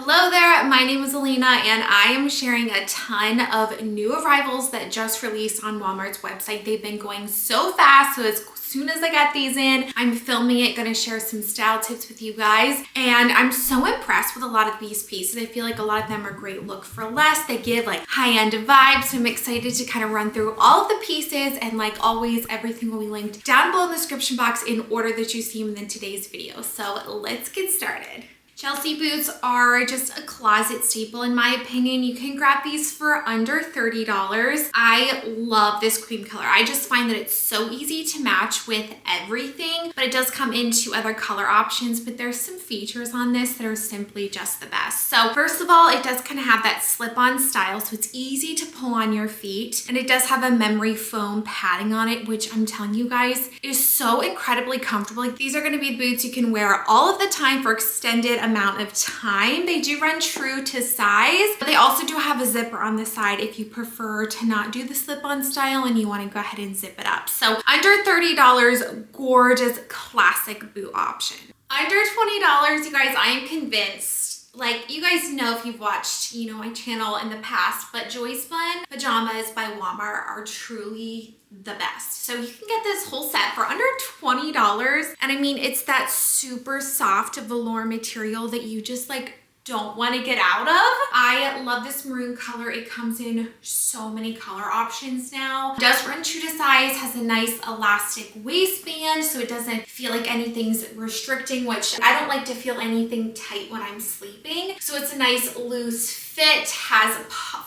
Hello there, my name is Alina and I am sharing a ton of new arrivals that just released on Walmart's website. They've been going so fast, so as soon as I got these in, I'm filming it, gonna share some style tips with you guys. And I'm so impressed with a lot of these pieces. I feel like a lot of them are great look for less. They give like high-end vibes. So I'm excited to kind of run through all of the pieces, and like always, everything will be linked down below in the description box in order that you see them in today's video. So let's get started. Chelsea boots are just a closet staple in my opinion. You can grab these for under $30. I love this cream color. I just find that it's so easy to match with everything, but it does come in two other color options, but there's some features on this that are simply just the best. So first of all, it does kind of have that slip-on style, so it's easy to pull on your feet, and it does have a memory foam padding on it, which I'm telling you guys is so incredibly comfortable. Like, these are going to be boots you can wear all of the time for extended amount of time. They do run true to size, but they also do have a zipper on the side if you prefer to not do the slip-on style and you want to go ahead and zip it up. So under $30, gorgeous classic boot option. Under $20, you guys, I am convinced, like, you guys know if you've watched, my channel in the past, but Fun Pajamas by Walmart are truly the best. So you can get this whole set for under $20. And I mean, it's that super soft velour material that you just like don't want to get out of. I love this maroon color. It comes in so many color options now. It does run true to size, has a nice elastic waistband, so it doesn't feel like anything's restricting, which I don't like to feel anything tight when I'm sleeping. So it's a nice loose fit, has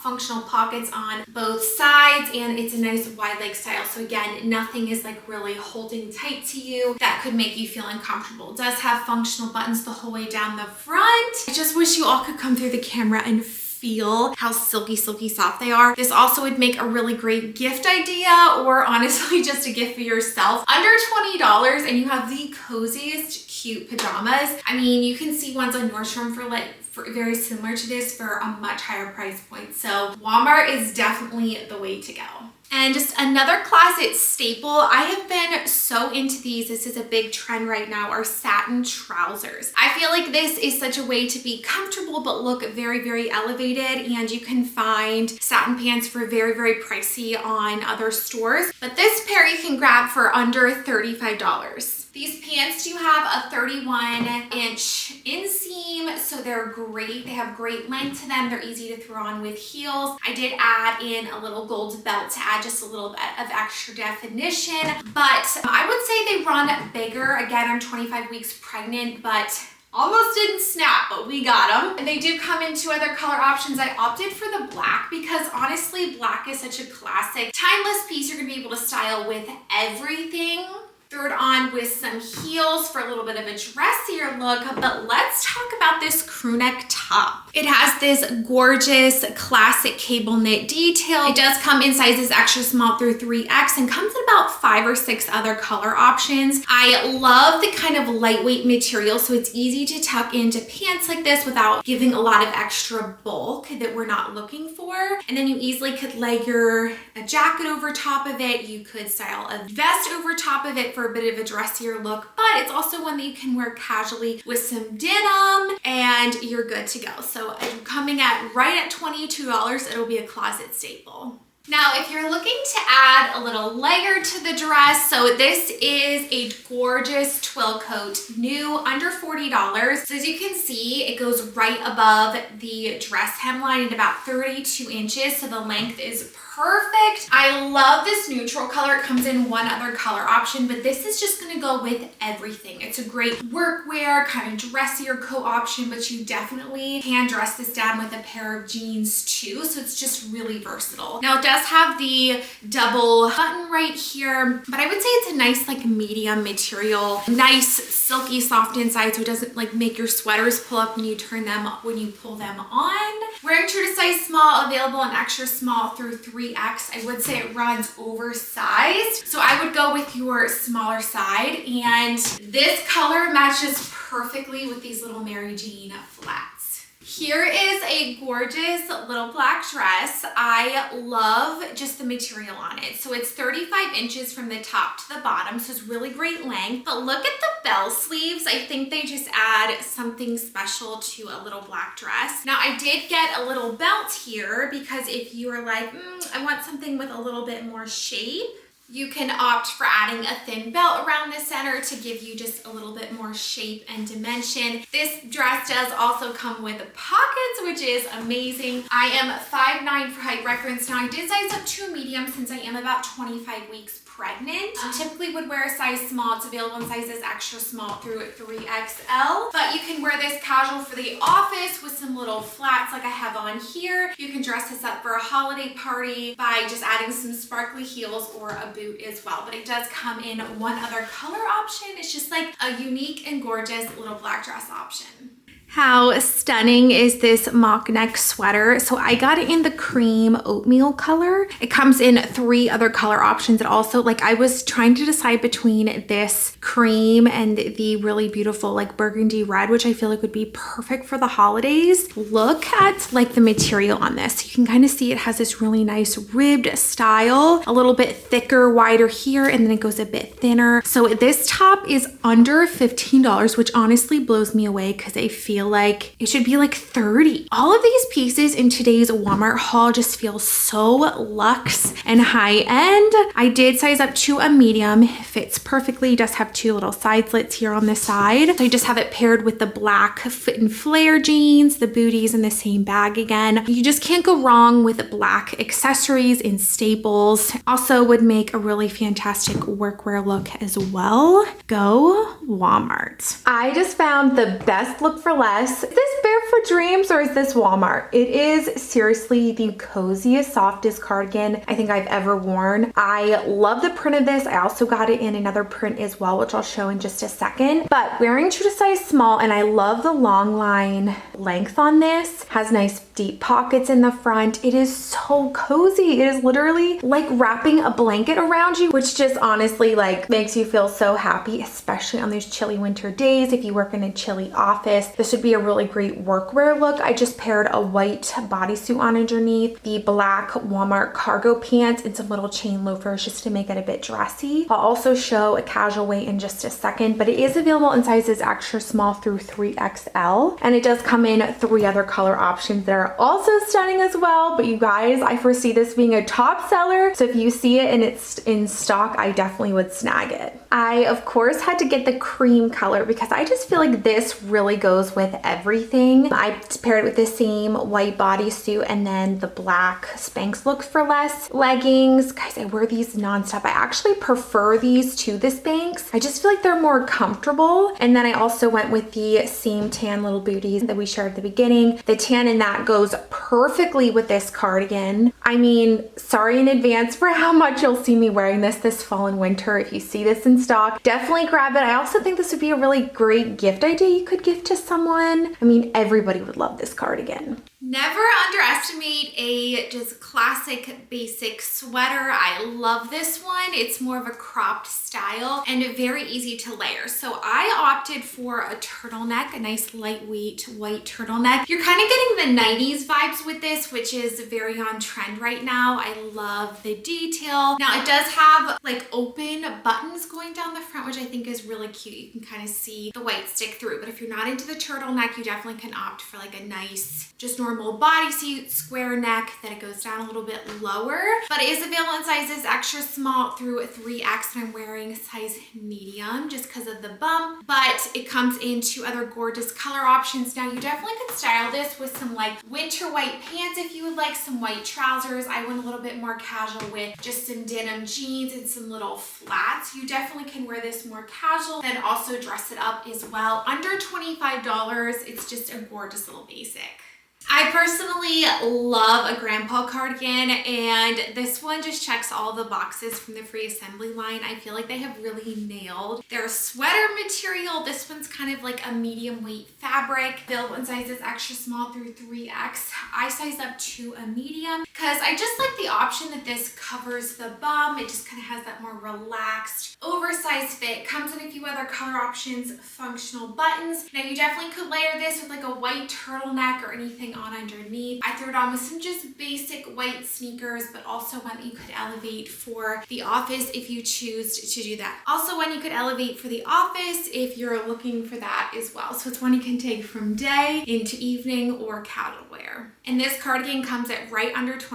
functional pockets on both sides, and it's a nice wide leg style. So again, nothing is like really holding tight to you that could make you feel uncomfortable. It does have functional buttons the whole way down the front. I just wish you all could come through the camera and feel how silky soft they are. This also would make a really great gift idea, or honestly just a gift for yourself. Under $20 and you have the coziest cute pajamas. I mean, you can see ones on Nordstrom for very similar to this for a much higher price point. So Walmart is definitely the way to go. And just another closet staple, I have been so into these. This is a big trend right now, are satin trousers. I feel like this is such a way to be comfortable but look very elevated, and you can find satin pants for very pricey on other stores. But this pair you can grab for under $35. These pants do have a 31-inch inseam, so they're great. They have great length to them. They're easy to throw on with heels. I did add in a little gold belt to add just a little bit of extra definition, but I would say they run bigger. Again, I'm 25 weeks pregnant, but almost didn't snap, but we got them. And they do come in two other color options. I opted for the black because honestly, black is such a classic, timeless piece you're gonna be able to style with everything. Throw it on with some heels for a little bit of a dressier look, but let's talk about this crew neck top. It has this gorgeous classic cable knit detail. It does come in sizes extra small through 3X and comes in about 5 or 6 other color options. I love the kind of lightweight material, so it's easy to tuck into pants like this without giving a lot of extra bulk that we're not looking for. And then you easily could layer a jacket over top of it. You could style a vest over top of it for a bit of a dressier look, but it's also one that you can wear casually with some denim and you're good to go. So coming at right at $22, it'll be a closet staple. Now, if you're looking to add a little layer to the dress, so this is a gorgeous twill coat, new, under $40. So as you can see, it goes right above the dress hemline at about 32 inches. So the length is perfect. I love this neutral color. It comes in one other color option, but this is just gonna go with everything. It's a great workwear, kind of dressier coat option, but you definitely can dress this down with a pair of jeans too. So it's just really versatile. Now it does have the double button right here, but I would say it's a nice like medium material, nice silky soft inside, so it doesn't like make your sweaters pull up when you turn them up when you pull them on. Wearing true to size small, available in extra small through 3X. I would say it runs oversized, so I would go with your smaller side, and this color matches perfectly with these little Mary Jane flats. Here is a gorgeous little black dress. I love just the material on it. So it's 35 inches from the top to the bottom, so it's really great length. But look at the bell sleeves. I think they just add something special to a little black dress. Now I did get a little belt here because if you are like, I want something with a little bit more shape, you can opt for adding a thin belt around the center to give you just a little bit more shape and dimension. This dress does also come with pockets, which is amazing. I am 5'9" for height reference. Now I did size up to a medium since I am about 25 weeks pregnant. Typically would wear a size small. It's available in sizes extra small through 3XL, but you can wear this casual for the office with some little flats like I have on here. You can dress this up for a holiday party by just adding some sparkly heels or a boot as well, but it does come in one other color option. It's just like a unique and gorgeous little black dress option. How stunning is this mock neck sweater? So I got it in the cream oatmeal color. It comes in 3 other color options. It also, like, I was trying to decide between this cream and the really beautiful like burgundy red, which I feel like would be perfect for the holidays. Look at like the material on this. You can kind of see it has this really nice ribbed style, a little bit thicker, wider here, and then it goes a bit thinner. So this top is under $15, which honestly blows me away because I feel like it should be like 30. All of these pieces in today's Walmart haul just feel so luxe and high end. I did size up to a medium. It fits perfectly. It does have 2 little side slits here on the side. So I just have it paired with the black fit and flare jeans, the booties in the same bag again. You just can't go wrong with black accessories and staples. Also would make a really fantastic workwear look as well. Go Walmart. I just found the best look for less. Is this Barefoot Dreams or is this Walmart? It is seriously the coziest, softest cardigan I think I've ever worn. I love the print of this. I also got it in another print as well, which I'll show in just a second. But wearing true to size small, and I love the long line length on this. Has nice deep pockets in the front. It is so cozy. It is literally like wrapping a blanket around you, which just honestly like makes you feel so happy, especially on these chilly winter days. If you work in a chilly office, this would be a really great workwear look. I just paired a white bodysuit on underneath, the black Walmart cargo pants, and some little chain loafers just to make it a bit dressy. I'll also show a casual weight in just a second, but it is available in sizes extra small through 3XL, and it does come in 3 other color options that are also stunning as well. But you guys, I foresee this being a top seller, so if you see it and it's in stock, I definitely would snag it. I of course had to get the cream color because I just feel like this really goes with everything. I paired it with the same white bodysuit and then the black Spanx Looks for Less leggings. Guys, I wear these nonstop. I actually prefer these to the Spanx. I just feel like they're more comfortable. And then I also went with the same tan little booties that we shared at the beginning. The tan in that goes perfectly with this cardigan. I mean, sorry in advance for how much you'll see me wearing this fall and winter. If you see this in stock, definitely grab it. I also think this would be a really great gift idea you could gift to someone. I mean, everybody would love this cardigan. Never underestimate a just classic basic sweater. I love this one. It's more of a cropped style and very easy to layer. So I opted for a turtleneck, a nice lightweight white turtleneck. You're kind of getting the 90s vibes with this, which is very on trend right now. I love the detail. Now it does have like open buttons going down the front, which I think is really cute. You can kind of see the white stick through, but if you're not into the turtleneck, you definitely can opt for like a nice, just normal bodysuit, square neck, that it goes down a little bit lower. But it is available in sizes extra small through 3X, and I'm wearing size medium just because of the bump. But it comes in 2 other gorgeous color options. Now you definitely could style this with some like winter white pants if you would like, some white trousers. I went a little bit more casual with just some denim jeans and some little flats. You definitely can wear this more casual and also dress it up as well. Under $25, it's just a gorgeous little basic. I personally love a grandpa cardigan, and this one just checks all the boxes from the free assembly line. I feel like they have really nailed their sweater material. This one's kind of like a medium weight fabric. Available in sizes extra small through 3X. I size up to a medium because I just like the option that this covers the bum. It just kind of has that more relaxed, oversized fit. Comes in a few other color options, functional buttons. Now you definitely could layer this with like a white turtleneck or anything on underneath. I threw it on with some just basic white sneakers, but also one that you could elevate for the office if you choose to do that. Also one you could elevate for the office if you're looking for that as well. So it's one you can take from day into evening or casual wear. And this cardigan comes at right under $25.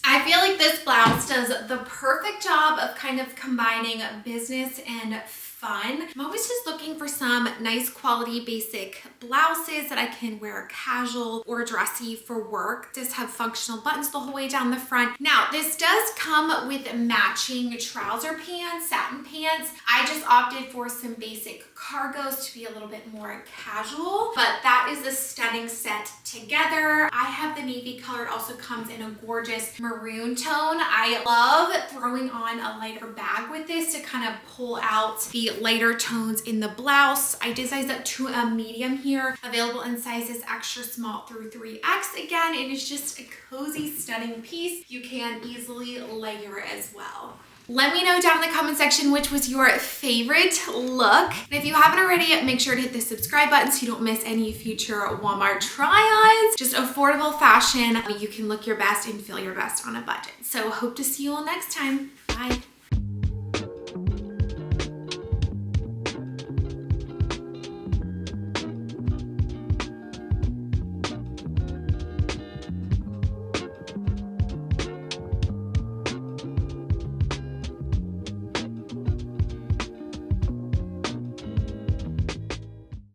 I feel like this blouse does the perfect job of kind of combining business and fun. I'm always just looking for some nice quality basic blouses that I can wear casual or dressy for work. Just have functional buttons the whole way down the front. Now, this does come with matching trouser pants, satin pants. I just opted for some basic cargos to be a little bit more casual, but that is a stunning set together. I have the navy color. It also comes in a gorgeous maroon tone. I love throwing on a lighter bag with this to kind of pull out the lighter tones in the blouse. I did size up to a medium here, available in sizes extra small through 3X. Again, it is just a cozy, stunning piece. You can easily layer as well. Let me know down in the comment section which was your favorite look. And if you haven't already, make sure to hit the subscribe button so you don't miss any future Walmart try-ons. Just affordable fashion. You can look your best and feel your best on a budget. So hope to see you all next time. Bye.